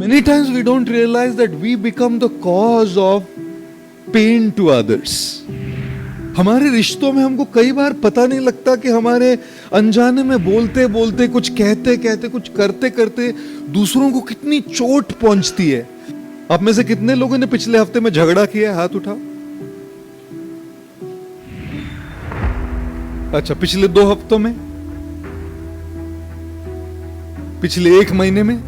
Many times we don't realize that we become the cause of pain to others. हमारे रिश्तों में हमको कई बार पता नहीं लगता कि हमारे अनजाने में बोलते बोलते, कुछ कहते कहते, कुछ करते करते दूसरों को कितनी चोट पहुंचती है. आप में से कितने लोगों ने पिछले हफ्ते में झगड़ा किया? हाथ उठाओ. अच्छा, पिछले 2 हफ्तों में, पिछले 1 महीने में,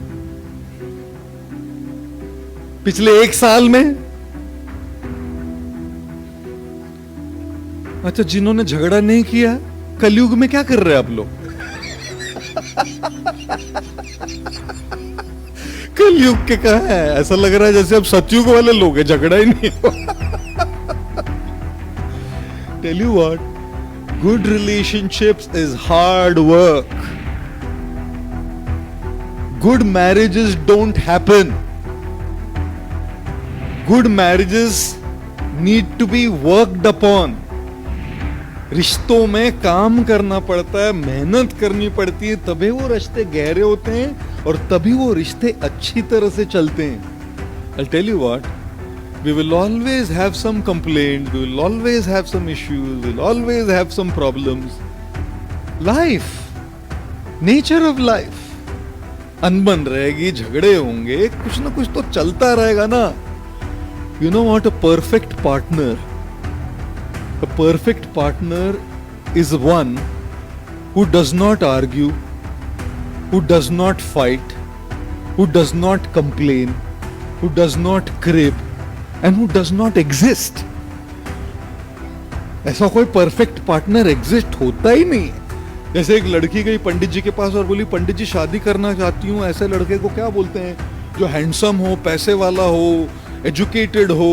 पिछले 1 साल में? अच्छा, जिन्होंने झगड़ा नहीं किया, कलयुग में क्या कर रहे हैं आप लोग? कलयुग के कहा है, ऐसा लग रहा है जैसे अब सतयुग वाले लोग हैं, झगड़ा ही नहीं हुआ. Tell you what, good relationships is hard work. Good marriages don't happen. Good marriages need to be worked upon. रिश्तों में काम करना पड़ता है, मेहनत करनी पड़ती है, तभी वो रिश्ते गहरे होते हैं और तभी वो रिश्ते अच्छी तरह से चलते हैं. I'll tell you what, we will always have some complaints, we will always have some issues, we will always have some problems. Life, nature of life. अनबन रहेगी, झगड़े होंगे, कुछ ना कुछ तो चलता रहेगा ना. You know what? A perfect partner is one who does not argue, who does not fight, who does not complain, who does not crib, and who does not exist. ऐसा कोई परफेक्ट पार्टनर एग्जिस्ट होता ही नहीं है. जैसे एक लड़की गई पंडित जी के पास और बोली, पंडित जी शादी करना चाहती हूँ. ऐसे लड़के को क्या बोलते हैं? जो हैंडसम हो, पैसे वाला हो, एजुकेटेड हो,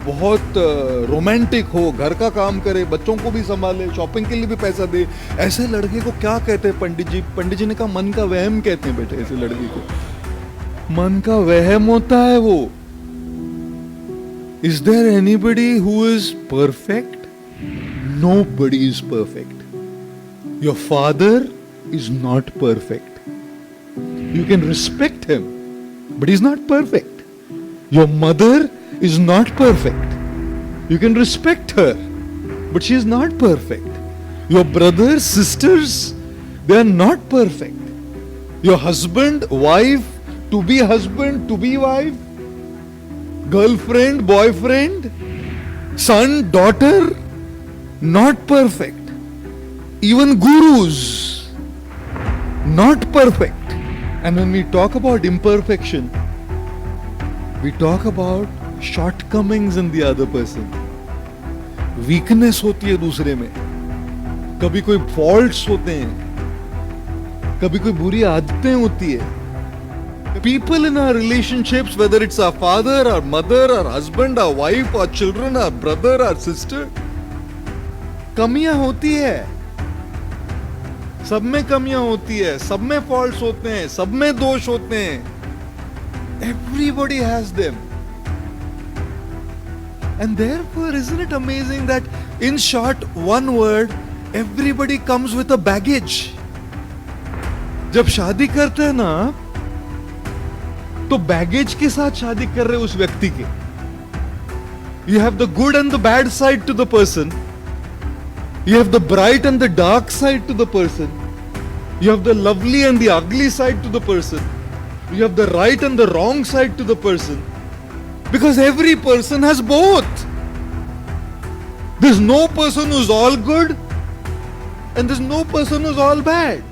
बहुत रोमांटिक हो, घर का काम करे, बच्चों को भी संभाले, शॉपिंग के लिए भी पैसा दे. ऐसे लड़के को क्या कहते हैं पंडित जी? पंडित जी ने कहा, मन का वहम कहते हैं बेटे. ऐसे लड़की को मन का वहम होता है वो. Is there anybody who is perfect? Nobody is perfect. Your father is not perfect. You can respect him, but he's not perfect. Your mother is not perfect. You can respect her, but she is not perfect. Your brothers, sisters, they are not perfect. Your husband, wife, to be husband, to be wife, girlfriend, boyfriend, son, daughter, not perfect. Even gurus, not perfect. And when we talk about imperfection, we talk about shortcomings in the other person. Weakness होती है दूसरे में. कभी कोई faults होते हैं, कभी कोई बुरी आदतें होती है. People in our relationships, whether it's our father, our mother, our husband, our wife, our children, our brother, our sister, कमियां होती है. सब में कमियां होती है, सब में फॉल्ट्स होते हैं, सब में दोष होते हैं. Everybody has them. And therefore, isn't it amazing that in short, one word, everybody comes with a baggage. जब शादी करते हैं ना, तो बैगेज के साथ शादी कर रहे उस व्यक्ति के. You have the good and the bad side to the person. You have the bright and the dark side to the person. You have the lovely and the ugly side to the person. You have the right and the wrong side to the person. Because every person has both. There's no person who's all good and there's no person who's all bad.